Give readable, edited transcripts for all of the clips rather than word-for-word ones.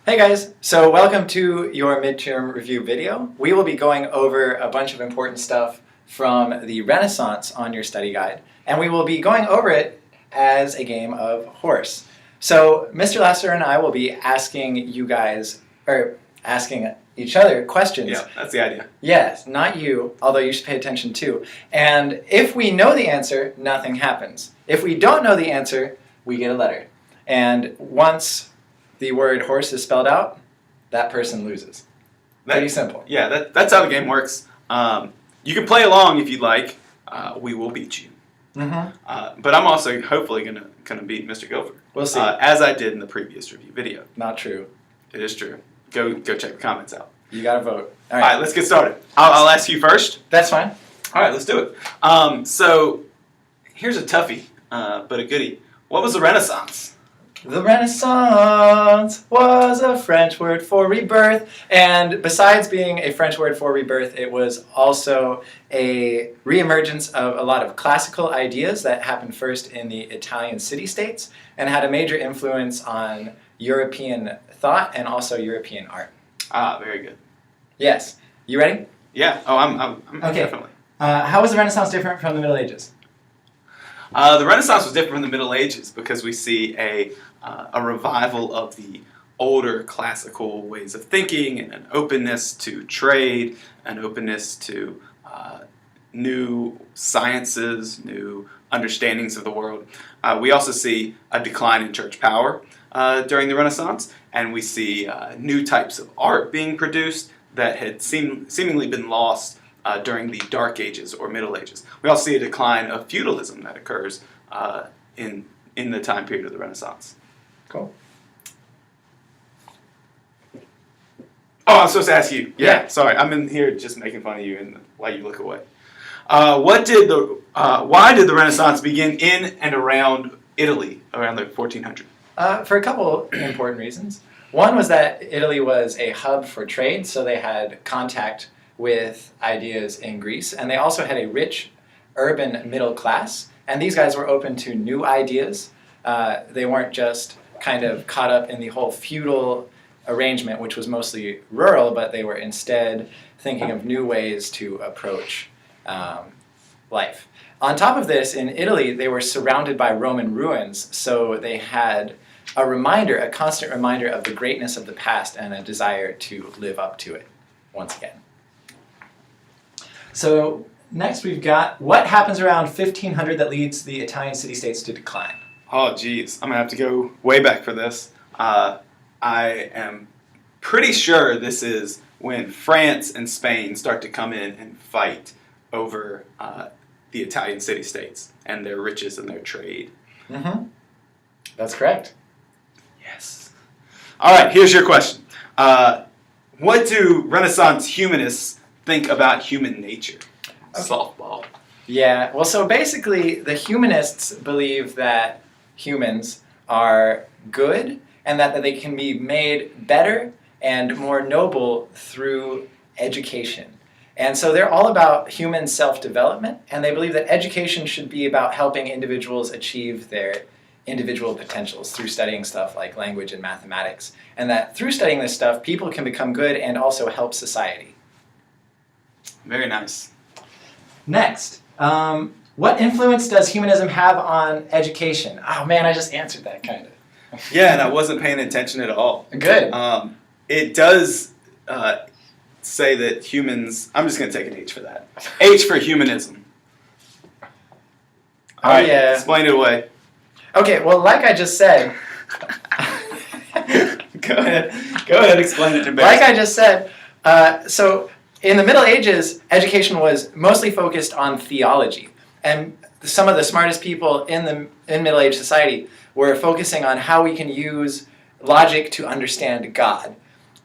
Hey guys, so welcome to your midterm review video. We will be going over a bunch of important stuff from the Renaissance on your study guide, and we will be going over it as a game of horse. So Mr. Lasser and I will be asking you guys, or asking each other questions. Yeah, that's the idea. Yes, not you, although you should pay attention too. And if we know the answer, nothing happens. If we don't know the answer, we get a letter. And once the word horse is spelled out, that person loses. Pretty simple. Yeah, that's how the game works. You can play along if you'd like. We will beat you. But I'm also hopefully gonna beat Mr. Gopher. We'll see. As I did in the previous review video. Not true. It is true. Go check the comments out. You gotta vote. All right, let's get started. I'll ask you first. That's fine. All right, let's do it. So here's a toughie, but a goodie. What was the Renaissance? The Renaissance was a French word for rebirth, and besides being a French word for rebirth, it was also a reemergence of a lot of classical ideas that happened first in the Italian city-states and had a major influence on European thought and also European art. Ah, very good. Yes. You ready? Yeah. Oh, I'm Okay. definitely. How was the Renaissance different from the Middle Ages? The Renaissance was different from the Middle Ages because we see a revival of the older classical ways of thinking and an openness to trade, an openness to new sciences, new understandings of the world. We also see a decline in church power during the Renaissance, and we see new types of art being produced that had seemingly been lost during the Dark Ages or Middle Ages. We also see a decline of feudalism that occurs in the time period of the Renaissance. Cool. Oh, I'm supposed to ask you. Yeah. Sorry, I'm in here just making fun of you and while you look away. Why did the Renaissance begin in and around Italy around the 1400s? For a couple important reasons. One was that Italy was a hub for trade, so they had contact with ideas in Greece, and they also had a rich urban middle class, and these guys were open to new ideas. They weren't just kind of caught up in the whole feudal arrangement, which was mostly rural, but they were instead thinking of new ways to approach life. On top of this, in Italy, they were surrounded by Roman ruins, so they had a constant reminder of the greatness of the past and a desire to live up to it once again. So next we've got what happens around 1500 that leads the Italian city-states to decline. Oh, geez. I'm going to have to go way back for this. I am pretty sure this is when France and Spain start to come in and fight over the Italian city-states and their riches and their trade. That's correct. Yes. All right, here's your question. What do Renaissance humanists think about human nature? Softball. Yeah, well, so basically the humanists believe that humans are good and that they can be made better and more noble through education. And so they're all about human self-development, and they believe that education should be about helping individuals achieve their individual potentials through studying stuff like language and mathematics, and that through studying this stuff, people can become good and also help society. Very nice. Next, what influence does humanism have on education? Oh man, I just answered that kind of. Yeah, and I wasn't paying attention at all. Good. It does say that humans... I'm just going to take an H for that. H for humanism. All right, yeah. Explain it away. Okay, well, like I just said... Go ahead, explain it to me. Like I just said, so in the Middle Ages, education was mostly focused on theology. And some of the smartest people in Middle Age society were focusing on how we can use logic to understand God.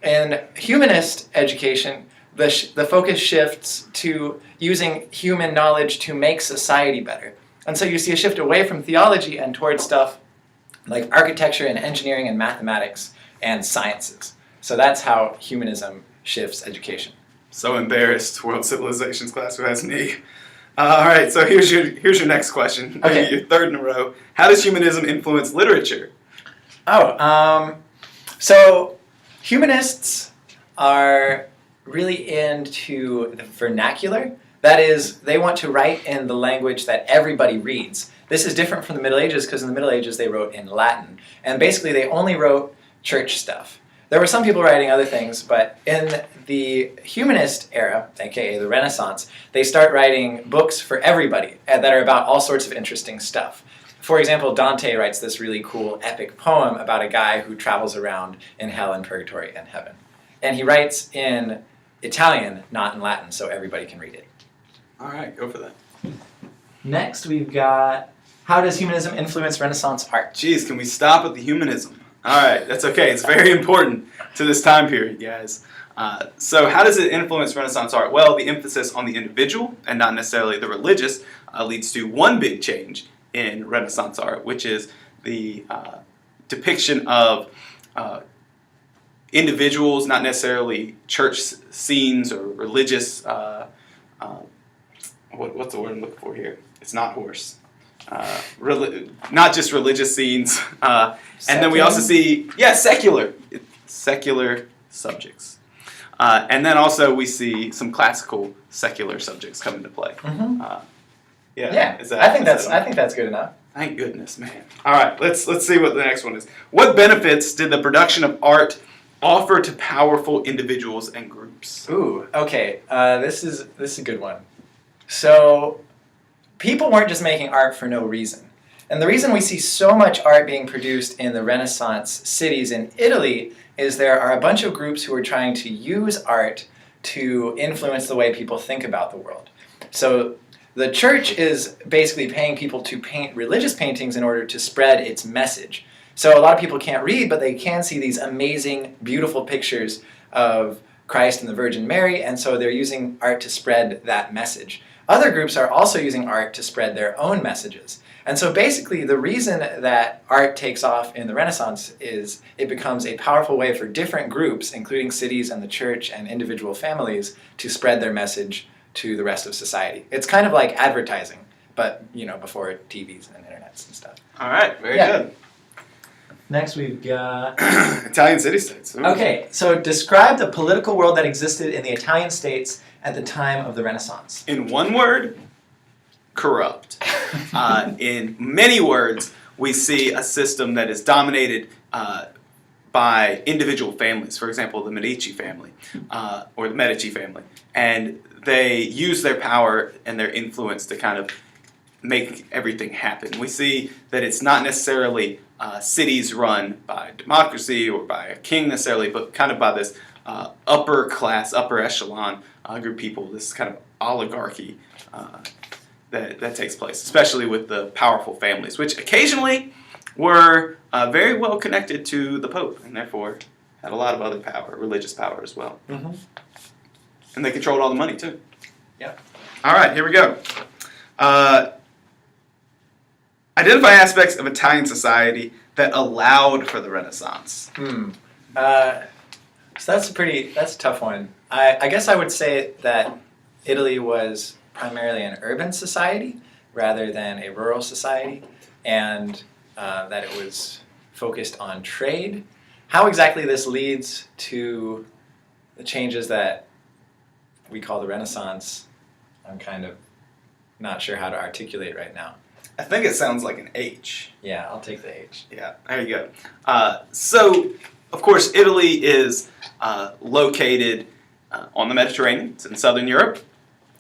In humanist education, the focus shifts to using human knowledge to make society better. And so you see a shift away from theology and towards stuff like architecture and engineering and mathematics and sciences. So that's how humanism shifts education. So embarrassed, World Civilizations class who has me. All right, so here's your next question. Okay. Your third in a row. How does humanism influence literature? So Humanists are really into the vernacular. That is, they want to write in the language that everybody reads. This is different from the Middle Ages because in the Middle Ages they wrote in Latin. And basically they only wrote church stuff. There were some people writing other things, but in the humanist era, aka the Renaissance, they start writing books for everybody that are about all sorts of interesting stuff. For example, Dante writes this really cool epic poem about a guy who travels around in hell and purgatory and heaven. And he writes in Italian, not in Latin, so everybody can read it. All right, go for that. Next, we've got, how does humanism influence Renaissance art? Geez, can we stop at the humanism? All right, that's okay. It's very important to this time period, guys. So how does it influence Renaissance art? Well, the emphasis on the individual and not necessarily the religious leads to one big change in Renaissance art, which is the depiction of individuals, not necessarily church scenes or religious, what's the word I'm looking for here? It's not horse. Not just religious scenes. And then we also see, secular subjects. And then also we see some classical secular subjects come into play. Mm-hmm. Yeah. I think that's good enough. Thank goodness, man. All right, let's see what the next one is. What benefits did the production of art offer to powerful individuals and groups? Ooh, okay. This is a good one. So, people weren't just making art for no reason. And the reason we see so much art being produced in the Renaissance cities in Italy is there are a bunch of groups who are trying to use art to influence the way people think about the world. So the church is basically paying people to paint religious paintings in order to spread its message. So a lot of people can't read, but they can see these amazing, beautiful pictures of Christ and the Virgin Mary, and so they're using art to spread that message. Other groups are also using art to spread their own messages. And so basically the reason that art takes off in the Renaissance is it becomes a powerful way for different groups, including cities and the church and individual families, to spread their message to the rest of society. It's kind of like advertising, but before TVs and internets and stuff. All right, very good. Next we've got Italian city-states. Ooh. Okay, so describe the political world that existed in the Italian states at the time of the Renaissance. In one word, corrupt. In many words, we see a system that is dominated by individual families. For example, the Medici family or the Medici family. And they use their power and their influence to kind of make everything happen. We see that it's not necessarily cities run by democracy or by a king necessarily, but kind of by this upper class, upper echelon group of people, this kind of oligarchy that takes place, especially with the powerful families, which occasionally were very well connected to the Pope and therefore had a lot of other power, religious power as well. Mm-hmm. And they controlled all the money too. Yeah. All right, here we go. Identify aspects of Italian society that allowed for the Renaissance. So that's a tough one. I guess I would say that Italy was primarily an urban society rather than a rural society, and that it was focused on trade. How exactly this leads to the changes that we call the Renaissance, I'm kind of not sure how to articulate right now. I think it sounds like an H. Yeah, I'll take the H. Yeah, there you go. So, of course, Italy is located on the Mediterranean. It's in southern Europe.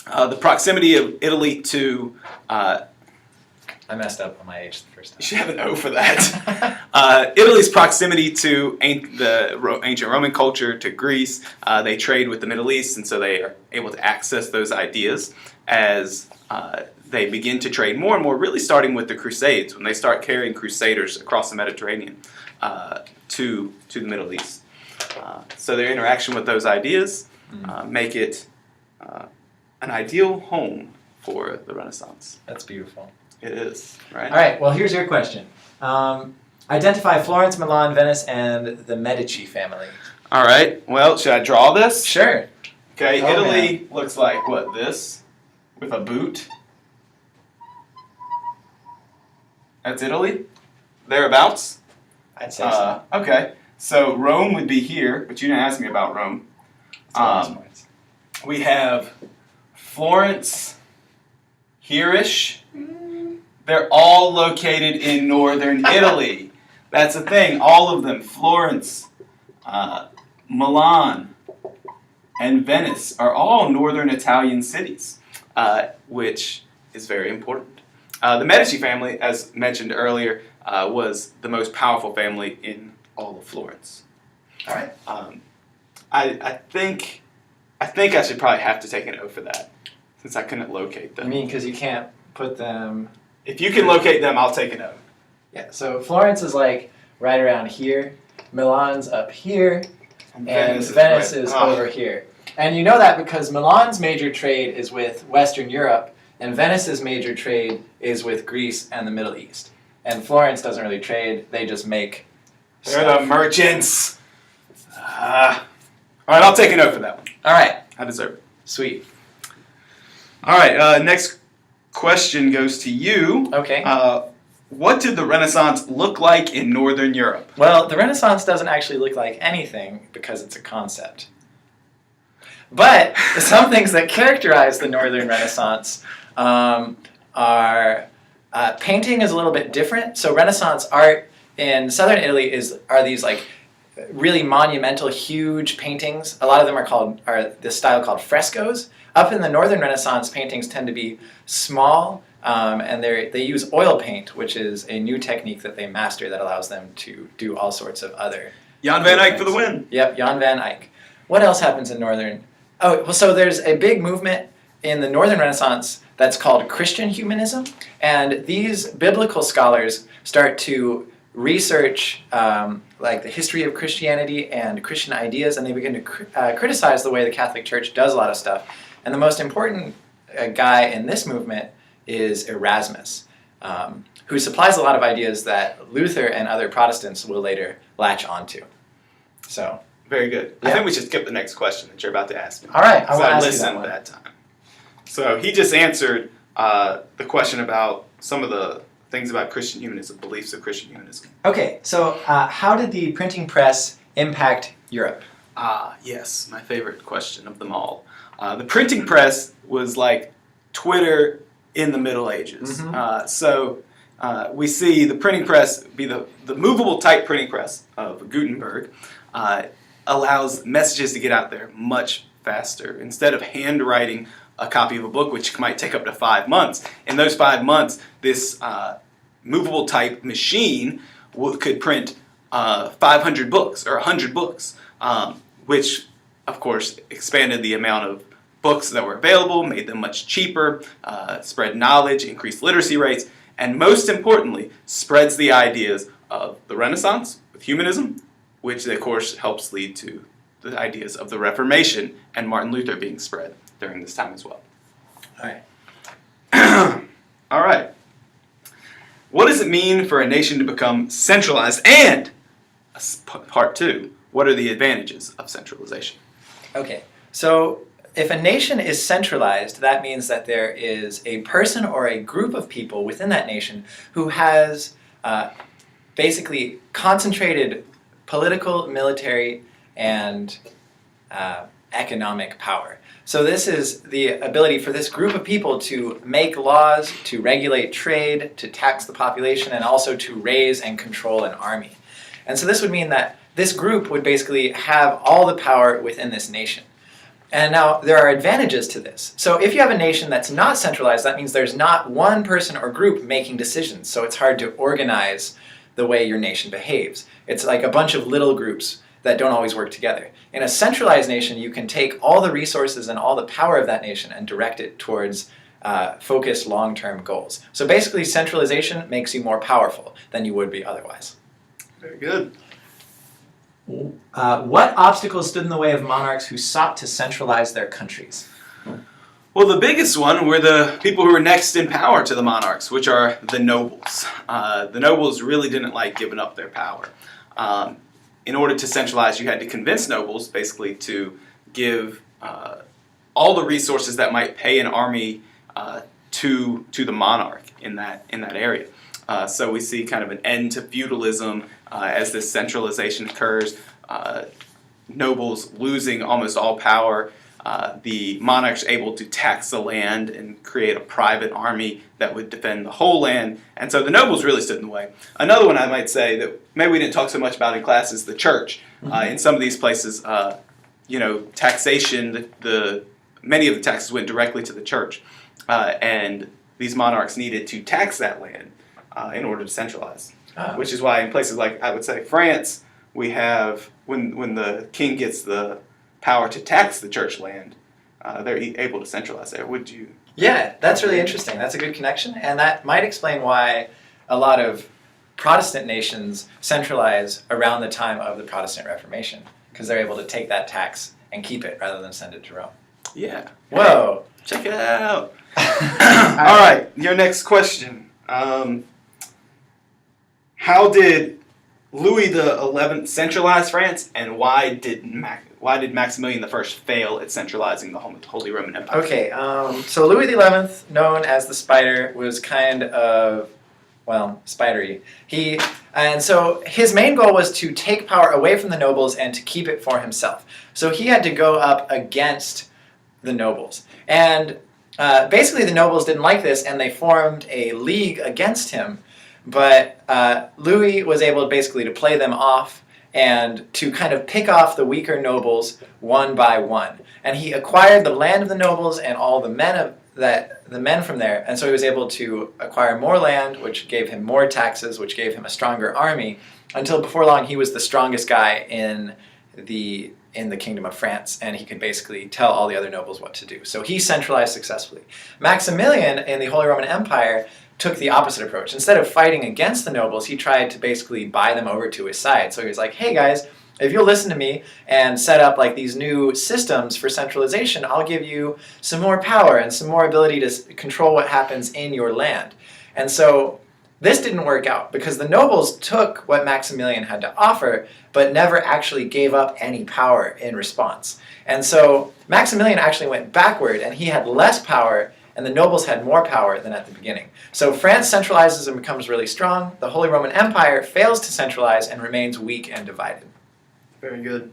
The proximity of Italy to... I messed up on my H the first time. You should have an O for that. Italy's proximity to the ancient Roman culture, to Greece. They trade with the Middle East, and so they are able to access those ideas as they begin to trade more and more, really starting with the Crusades, when they start carrying crusaders across the Mediterranean to the Middle East. So their interaction with those ideas make it an ideal home for the Renaissance. That's beautiful. It is, right? All right, well, here's your question. Identify Florence, Milan, Venice, and the Medici family. All right, well, should I draw this? Sure. Okay, Oh, Italy looks like, what, this? With a boot? That's Italy? Thereabouts? I'd say so. Okay. So Rome would be here, but you didn't ask me about Rome. We have Florence here-ish. They're all located in northern Italy. That's the thing. All of them, Florence, Milan, and Venice, are all northern Italian cities, which is very important. The Medici family, as mentioned earlier, was the most powerful family in all of Florence. All right. I think I should probably have to take an O for that, since I couldn't locate them. I mean, because you can't put them... If you can locate them, I'll take an O. Yeah, so Florence is like right around here, Milan's up here, and Venice is over here. And you know that because Milan's major trade is with Western Europe, and Venice's major trade is with Greece and the Middle East. And Florence doesn't really trade, they just make They're stuff. the merchants. All right, I'll take an O for that one. All right, I deserve it. sweet. All right, next question goes to you. Okay. What did the Renaissance look like in Northern Europe? Well, the Renaissance doesn't actually look like anything because it's a concept. But some things that characterize the Northern Renaissance are painting is a little bit different. So Renaissance art in southern Italy are these like really monumental, huge paintings. A lot of them are this style called frescoes. Up in the Northern Renaissance, paintings tend to be small, and they use oil paint, which is a new technique that they master that allows them to do all sorts of other. Jan van Eyck for the win. Yep, Jan van Eyck. What else happens in Northern? Oh, well, so there's a big movement in the Northern Renaissance that's called Christian humanism, and these biblical scholars start to research like the history of Christianity and Christian ideas, and they begin to criticize the way the Catholic Church does a lot of stuff. And the most important guy in this movement is Erasmus, who supplies a lot of ideas that Luther and other Protestants will later latch onto. So, Very good. Yeah. I think we should skip the next question that you're about to ask me. all right, I So will I ask you listened that one. that time. So he just answered the question about some of the things about Christian humanism, beliefs of Christian humanism. Okay, so how did the printing press impact Europe? Yes, my favorite question of them all. The printing press was like Twitter in the Middle Ages. So we see the printing press be the movable type printing press of Gutenberg allows messages to get out there much faster. Instead of handwriting a copy of a book, which might take up to 5 months, in those 5 months, this movable type machine could print 500 books or 100 books, which of course expanded the amount of books that were available, made them much cheaper, spread knowledge, increased literacy rates, and most importantly, spreads the ideas of the Renaissance with humanism, which of course helps lead to the ideas of the Reformation and Martin Luther being spread during this time as well. All right. All right. What does it mean for a nation to become centralized? And part two, what are the advantages of centralization? Okay, so if a nation is centralized, that means that there is a person or a group of people within that nation who has basically concentrated political, military, and economic power. So this is the ability for this group of people to make laws, to regulate trade, to tax the population, and also to raise and control an army. And so this would mean that this group would basically have all the power within this nation. And now there are advantages to this. So if you have a nation that's not centralized, that means there's not one person or group making decisions. So it's hard to organize the way your nation behaves. It's like a bunch of little groups that don't always work together. In a centralized nation, you can take all the resources and all the power of that nation and direct it towards focused long-term goals. So basically, centralization makes you more powerful than you would be otherwise. Very good. What obstacles stood in the way of monarchs who sought to centralize their countries? Well, the biggest one were the people who were next in power to the monarchs, which are the nobles. The nobles really didn't like giving up their power. In order to centralize, you had to convince nobles, basically, to give all the resources that might pay an army to the monarch in that area. So we see kind of an end to feudalism, as this centralization occurs, nobles losing almost all power, the monarchs able to tax the land and create a private army that would defend the whole land, and so the nobles really stood in the way. Another one I might say that maybe we didn't talk so much about in class is the church. In some of these places, taxation, many of the taxes went directly to the church, and these monarchs needed to tax that land in order to centralize. Which is why in places like, I would say, France, we have, when the king gets the power to tax the church land, they're able to centralize there. Would you? Yeah, that's really interesting. That's a good connection, and that might explain why a lot of Protestant nations centralize around the time of the Protestant Reformation, because they're able to take that tax and keep it rather than send it to Rome. Yeah. Whoa. Hey, check it out. All right, your next question. How did Louis XI centralize France, and why did Maximilian I fail at centralizing the Holy Roman Empire? Okay, so Louis XI, known as the Spider, was kind of, spidery. And so his main goal was to take power away from the nobles and to keep it for himself. So he had to go up against the nobles. And basically the nobles didn't like this, and they formed a league against him. But Louis was able basically to play them off and to kind of pick off the weaker nobles one by one. And he acquired the land of the nobles and all the men from there. And so he was able to acquire more land, which gave him more taxes, which gave him a stronger army, until before long he was the strongest guy in the Kingdom of France, and he could basically tell all the other nobles what to do. So he centralized successfully. Maximilian in the Holy Roman Empire took the opposite approach. Instead of fighting against the nobles, he tried to basically buy them over to his side. So he was like, hey guys, if you'll listen to me and set up like these new systems for centralization, I'll give you some more power and some more ability to control what happens in your land. And so this didn't work out because the nobles took what Maximilian had to offer, but never actually gave up any power in response. And so Maximilian actually went backward, and he had less power, and the nobles had more power than at the beginning. So France centralizes and becomes really strong. The Holy Roman Empire fails to centralize and remains weak and divided. Very good.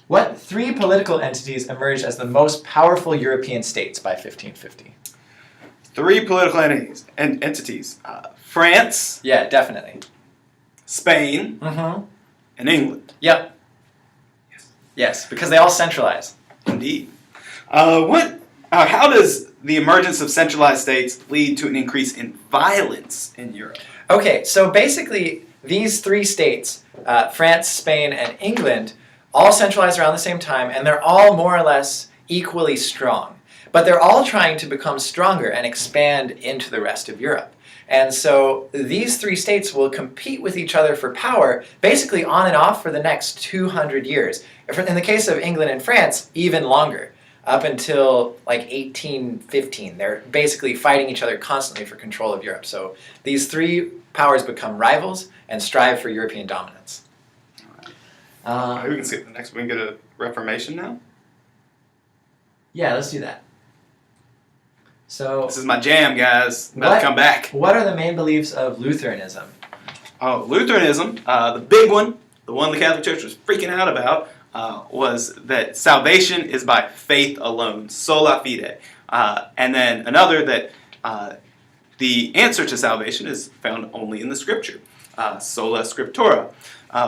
What three political entities emerged as the most powerful European states by 1550? Three political entities. France. Yeah, definitely. Spain. And England. Yep. Yes, because they all centralize. Indeed. How does the emergence of centralized states lead to an increase in violence in Europe? Okay, so basically these three states, France, Spain, and England, all centralized around the same time, and they're all more or less equally strong. But they're all trying to become stronger and expand into the rest of Europe. And so these three states will compete with each other for power basically on and off for the next 200 years. In the case of England and France, even longer. Up until like 1815, they're basically fighting each other constantly for control of Europe. So these three powers become rivals and strive for European dominance. All right, we can skip the next one. We can go to Reformation now. Yeah, let's do that. So this is my jam, guys. About to come back. What are the main beliefs of Lutheranism? Oh, Lutheranism, the big one, the one the Catholic Church was freaking out about, was that salvation is by faith alone, sola fide. And then another that the answer to salvation is found only in the Scripture, sola scriptura,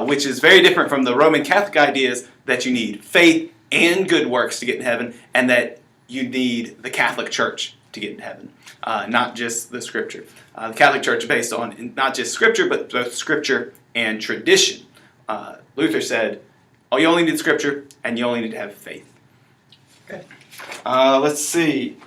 which is very different from the Roman Catholic ideas that you need faith and good works to get in heaven, and that you need the Catholic Church to get in heaven, not just the Scripture. The Catholic Church is based on not just Scripture, but both Scripture and tradition. Luther said, oh, you only need Scripture, and you only need to have faith. Okay. Let's see.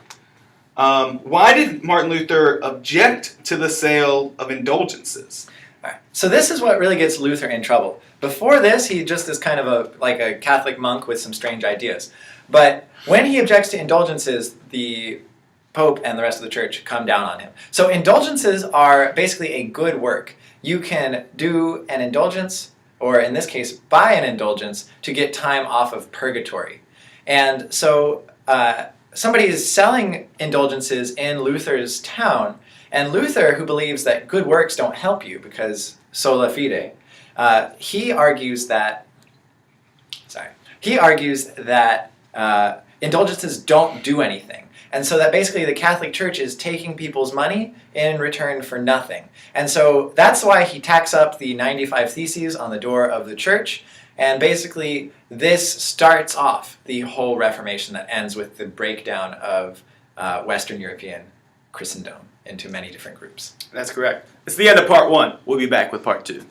Why did Martin Luther object to the sale of indulgences? All right. So this is what really gets Luther in trouble. Before this, he just is kind of like a Catholic monk with some strange ideas. But when he objects to indulgences, the Pope and the rest of the church come down on him. So indulgences are basically a good work. You can do an indulgence, or in this case, buy an indulgence to get time off of purgatory. And so somebody is selling indulgences in Luther's town, And Luther, who believes that good works don't help you because sola fide, he argues that indulgences don't do anything. And so that basically the Catholic Church is taking people's money in return for nothing. And so that's why he tacks up the 95 Theses on the door of the church. And basically this starts off the whole Reformation that ends with the breakdown of Western European Christendom into many different groups. That's correct. It's the end of part 1. We'll be back with part 2.